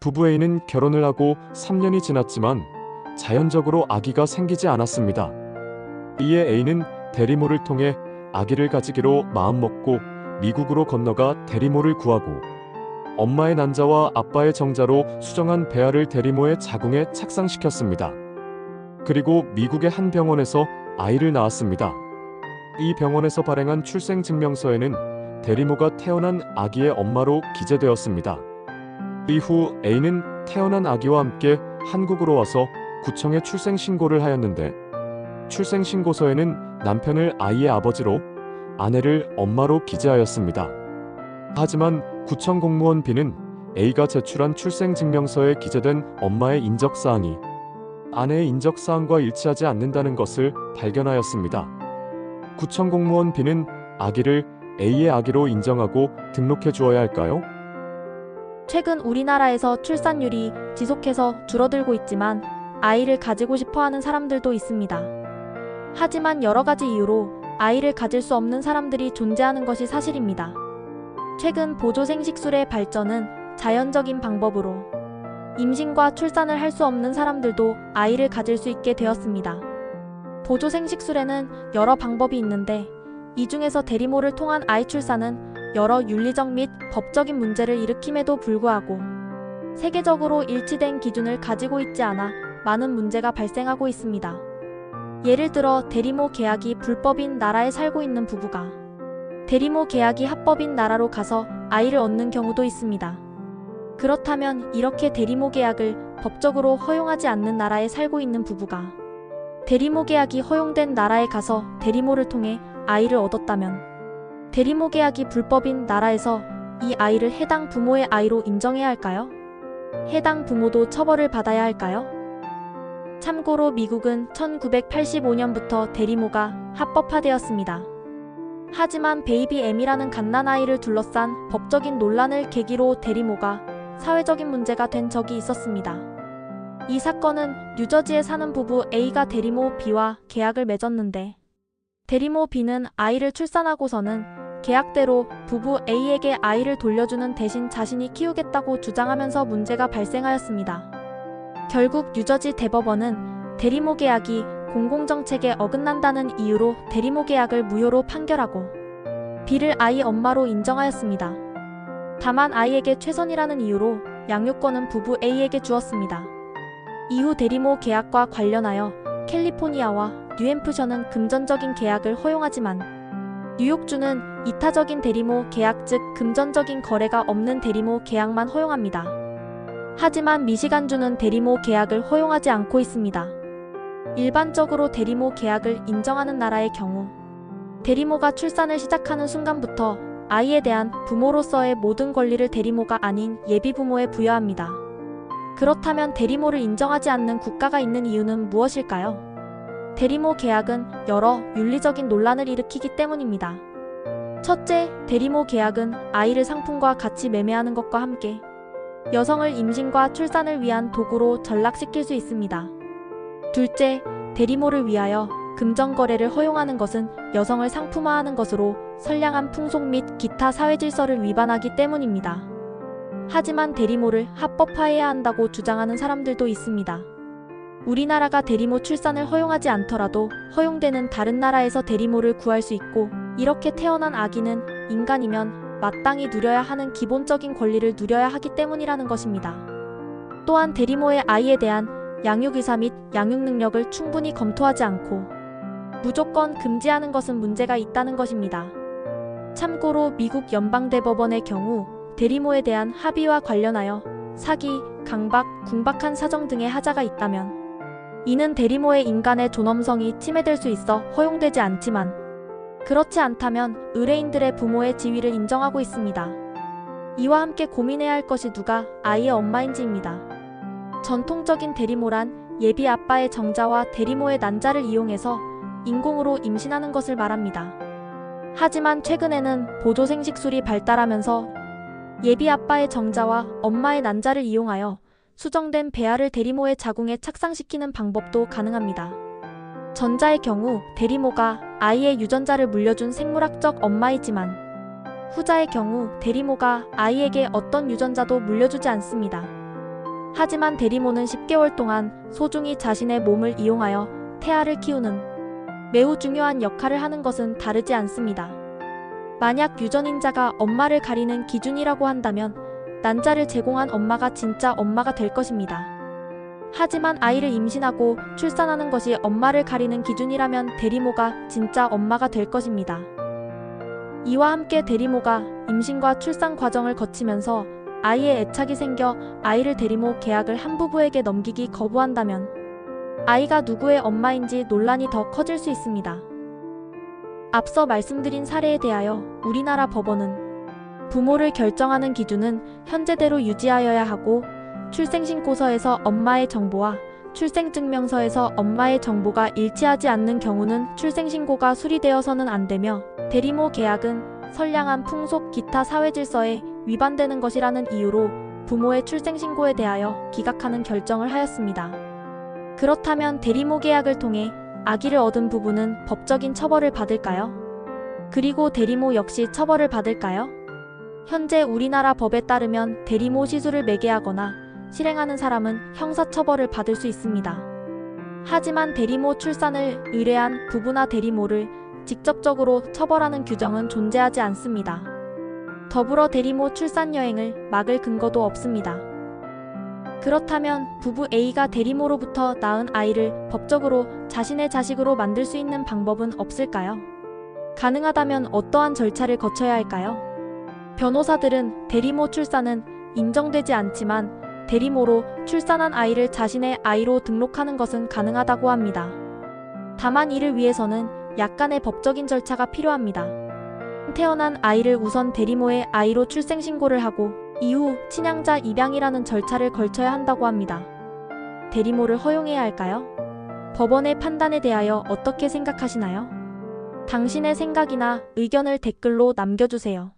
부부 A는 결혼을 하고 3년이 지났지만 자연적으로 아기가 생기지 않았습니다. 이에 A는 대리모를 통해 아기를 가지기로 마음먹고 미국으로 건너가 대리모를 구하고 엄마의 난자와 아빠의 정자로 수정한 배아를 대리모의 자궁에 착상시켰습니다. 그리고 미국의 한 병원에서 아이를 낳았습니다. 이 병원에서 발행한 출생증명서에는 대리모가 태어난 아기의 엄마로 기재되었습니다. 이후 A는 태어난 아기와 함께 한국으로 와서 구청에 출생신고를 하였는데 출생신고서에는 남편을 아이의 아버지로 아내를 엄마로 기재하였습니다. 하지만 구청 공무원 B는 A가 제출한 출생증명서에 기재된 엄마의 인적사항이 아내의 인적사항과 일치하지 않는다는 것을 발견하였습니다. 구청 공무원 B는 아기를 A의 아기로 인정하고 등록해 주어야 할까요? 최근 우리나라에서 출산율이 지속해서 줄어들고 있지만 아이를 가지고 싶어 하는 사람들도 있습니다. 하지만 여러 가지 이유로 아이를 가질 수 없는 사람들이 존재하는 것이 사실입니다. 최근 보조생식술의 발전은 자연적인 방법으로 임신과 출산을 할 수 없는 사람들도 아이를 가질 수 있게 되었습니다. 보조생식술에는 여러 방법이 있는데 이 중에서 대리모를 통한 아이 출산은 여러 윤리적 및 법적인 문제를 일으킴에도 불구하고 세계적으로 일치된 기준을 가지고 있지 않아 많은 문제가 발생하고 있습니다. 예를 들어 대리모 계약이 불법인 나라에 살고 있는 부부가 대리모 계약이 합법인 나라로 가서 아이를 얻는 경우도 있습니다. 그렇다면 이렇게 대리모 계약을 법적으로 허용하지 않는 나라에 살고 있는 부부가 대리모 계약이 허용된 나라에 가서 대리모를 통해 아이를 얻었다면 대리모 계약이 불법인 나라에서 이 아이를 해당 부모의 아이로 인정해야 할까요? 해당 부모도 처벌을 받아야 할까요? 참고로 미국은 1985년부터 대리모가 합법화되었습니다. 하지만 베이비엠이라는 갓난아이를 둘러싼 법적인 논란을 계기로 대리모가 사회적인 문제가 된 적이 있었습니다. 이 사건은 뉴저지에 사는 부부 A가 대리모 B와 계약을 맺었는데 대리모 B는 아이를 출산하고서는 계약대로 부부 A에게 아이를 돌려주는 대신 자신이 키우겠다고 주장하면서 문제가 발생하였습니다. 결국 뉴저지 대법원은 대리모 계약이 공공정책에 어긋난다는 이유로 대리모 계약을 무효로 판결하고 B를 아이 엄마로 인정하였습니다. 다만 아이에게 최선이라는 이유로 양육권은 부부 A에게 주었습니다. 이후 대리모 계약과 관련하여 캘리포니아와 뉴햄프셔는 금전적인 계약을 허용하지만 뉴욕주는 이타적인 대리모 계약 즉 금전적인 거래가 없는 대리모 계약만 허용합니다. 하지만 미시간주는 대리모 계약을 허용하지 않고 있습니다. 일반적으로 대리모 계약을 인정하는 나라의 경우 대리모가 출산을 시작하는 순간부터 아이에 대한 부모로서의 모든 권리를 대리모가 아닌 예비부모에 부여합니다. 그렇다면 대리모를 인정하지 않는 국가가 있는 이유는 무엇일까요? 대리모 계약은 여러 윤리적인 논란을 일으키기 때문입니다. 첫째, 대리모 계약은 아이를 상품과 같이 매매하는 것과 함께 여성을 임신과 출산을 위한 도구로 전락시킬 수 있습니다. 둘째, 대리모를 위하여 금전거래를 허용하는 것은 여성을 상품화하는 것으로 선량한 풍속 및 기타 사회질서를 위반하기 때문입니다. 하지만 대리모를 합법화해야 한다고 주장하는 사람들도 있습니다. 우리나라가 대리모 출산을 허용하지 않더라도 허용되는 다른 나라에서 대리모를 구할 수 있고 이렇게 태어난 아기는 인간이면 마땅히 누려야 하는 기본적인 권리를 누려야 하기 때문이라는 것입니다. 또한 대리모의 아이에 대한 양육의사 및 양육능력을 충분히 검토하지 않고 무조건 금지하는 것은 문제가 있다는 것입니다. 참고로 미국 연방대법원의 경우 대리모에 대한 합의와 관련하여 사기, 강박, 궁박한 사정 등의 하자가 있다면 이는 대리모의 인간의 존엄성이 침해될 수 있어 허용되지 않지만 그렇지 않다면 의뢰인들의 부모의 지위를 인정하고 있습니다. 이와 함께 고민해야 할 것이 누가 아이의 엄마인지입니다. 전통적인 대리모란 예비 아빠의 정자와 대리모의 난자를 이용해서 인공으로 임신하는 것을 말합니다. 하지만 최근에는 보조생식술이 발달하면서 예비 아빠의 정자와 엄마의 난자를 이용하여 수정된 배아를 대리모의 자궁에 착상시키는 방법도 가능합니다. 전자의 경우 대리모가 아이의 유전자를 물려준 생물학적 엄마이지만 후자의 경우 대리모가 아이에게 어떤 유전자도 물려주지 않습니다. 하지만 대리모는 10개월 동안 소중히 자신의 몸을 이용하여 태아를 키우는 매우 중요한 역할을 하는 것은 다르지 않습니다. 만약 유전인자가 엄마를 가리는 기준이라고 한다면 난자를 제공한 엄마가 진짜 엄마가 될 것입니다. 하지만 아이를 임신하고 출산하는 것이 엄마를 가리는 기준이라면 대리모가 진짜 엄마가 될 것입니다. 이와 함께 대리모가 임신과 출산 과정을 거치면서 아이의 애착이 생겨 아이를 대리모 계약을 한 부부에게 넘기기 거부한다면 아이가 누구의 엄마인지 논란이 더 커질 수 있습니다. 앞서 말씀드린 사례에 대하여 우리나라 법원은 부모를 결정하는 기준은 현재대로 유지하여야 하고 출생신고서에서 엄마의 정보와 출생증명서에서 엄마의 정보가 일치하지 않는 경우는 출생신고가 수리되어서는 안 되며 대리모 계약은 선량한 풍속 기타 사회질서에 위반되는 것이라는 이유로 부모의 출생신고에 대하여 기각하는 결정을 하였습니다. 그렇다면 대리모 계약을 통해 아기를 얻은 부부는 법적인 처벌을 받을까요? 그리고 대리모 역시 처벌을 받을까요? 현재 우리나라 법에 따르면 대리모 시술을 매개하거나 실행하는 사람은 형사처벌을 받을 수 있습니다. 하지만 대리모 출산을 의뢰한 부부나 대리모를 직접적으로 처벌하는 규정은 존재하지 않습니다. 더불어 대리모 출산 여행을 막을 근거도 없습니다. 그렇다면 부부 A가 대리모로부터 낳은 아이를 법적으로 자신의 자식으로 만들 수 있는 방법은 없을까요? 가능하다면 어떠한 절차를 거쳐야 할까요? 변호사들은 대리모 출산은 인정되지 않지만 대리모로 출산한 아이를 자신의 아이로 등록하는 것은 가능하다고 합니다. 다만 이를 위해서는 약간의 법적인 절차가 필요합니다. 태어난 아이를 우선 대리모의 아이로 출생신고를 하고 이후 친양자 입양이라는 절차를 걸쳐야 한다고 합니다. 대리모를 허용해야 할까요? 법원의 판단에 대하여 어떻게 생각하시나요? 당신의 생각이나 의견을 댓글로 남겨주세요.